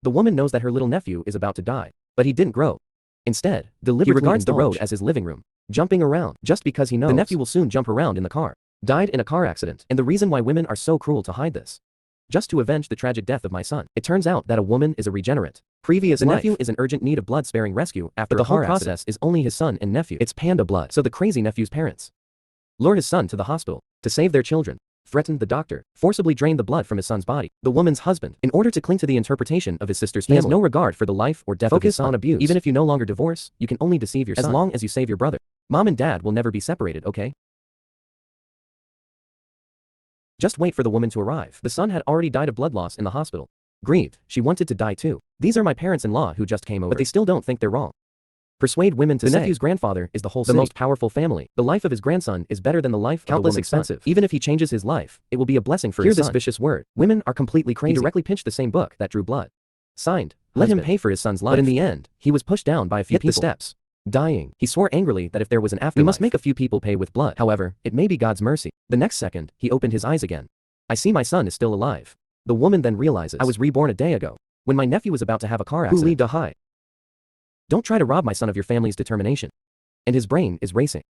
The woman knows that her little nephew is about to die, but he didn't grow. Instead, deliberately he regards the road as his living room, jumping around just because he knows the nephew will soon jump around in the car. Died in a car accident, and the reason why women are so cruel to hide this. Just to avenge the tragic death of my son. It turns out that a woman is a regenerate. The nephew is in urgent need of blood-sparing rescue after the whole process is only his son and nephew. It's panda blood. So the crazy nephew's parents lure his son to the hospital to save their children, threatened the doctor, forcibly drained the blood from his son's body. The woman's husband, in order to cling to the interpretation of his sister's family, has no regard for the life or death of his son. Focus on abuse. Even if you no longer divorce, you can only deceive your son. As long as you save your brother. Mom and dad will never be separated, okay? Just wait for the woman to arrive. The son had already died of blood loss in the hospital. Grieved, she wanted to die too. These are my parents-in-law who just came over. But they still don't think they're wrong. Persuade women to say the nephew's grandfather is the whole city. The most powerful family. The life of his grandson is better than the life of the woman's expensive. Even if he changes his life, it will be a blessing for his son. Hear this vicious word. Women are completely crazy. He directly pinched the same book that drew blood. Signed, let him pay for his son's life. But in the end, he was pushed down by a few people. Hit the steps. Dying. He swore angrily that if there was an afterlife, we must make a few people pay with blood. However, it may be God's mercy. The next second, he opened his eyes again. I see my son is still alive. The woman then realizes, I was reborn a day ago, when my nephew was about to have a car accident. Who lead to high? Don't try to rob my son of your family's determination. And his brain is racing.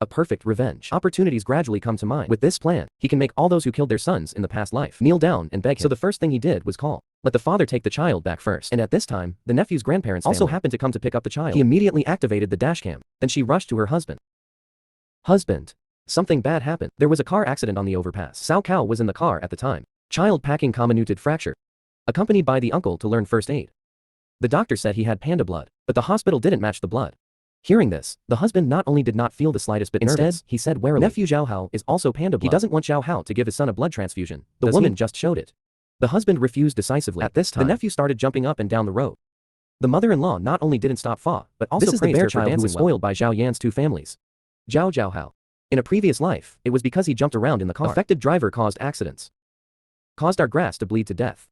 A perfect revenge. Opportunities gradually come to mind. With this plan, he can make all those who killed their sons in the past life kneel down and beg him. So the first thing he did was call. Let the father take the child back first. And at this time, the nephew's grandparents also happened to come to pick up the child. He immediately activated the dashcam. Then she rushed to her husband. Husband. Something bad happened. There was a car accident on the overpass. Cao Cao was in the car at the time. Child packing comminuted fracture. Accompanied by the uncle to learn first aid. The doctor said he had panda blood, but the hospital didn't match the blood. Hearing this, the husband not only did not feel the slightest bit nervous, he said warily, nephew Zhao Hao is also panda blood. He doesn't want Zhao Hao to give his son a blood transfusion. The woman just showed it. The husband refused decisively. At this time, the nephew started jumping up and down the road. The mother-in-law not only didn't stop Fa, but also praised the bear child who was spoiled by Zhao Yan's two families. Zhao Hao. In a previous life, it was because he jumped around in the car. Affected driver caused accidents. Caused our grass to bleed to death.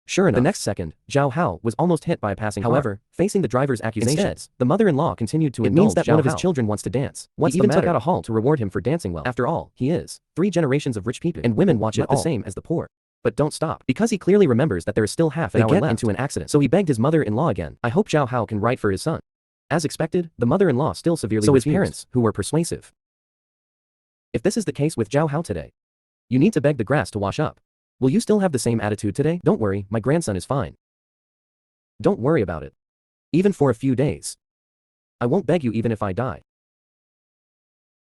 Sure enough, the next second, Zhao Hao was almost hit by a passing car. However, facing the driver's accusations, the mother-in-law continued to indulge. It means that one of his children wants to dance. He even took out a hall to reward him for dancing well. After all, he is 3 generations of rich people, and women watch it the same as the poor. But don't stop, because he clearly remembers that there is still half an hour left into an accident. So he begged his mother-in-law again. I hope Zhao Hao can write for his son. As expected, the mother-in-law still severely refused. His parents, who were persuasive. If this is the case with Zhao Hao today, you need to beg the grass to wash up. Will you still have the same attitude today? Don't worry, my grandson is fine. Don't worry about it. Even for a few days. I won't beg you even if I die.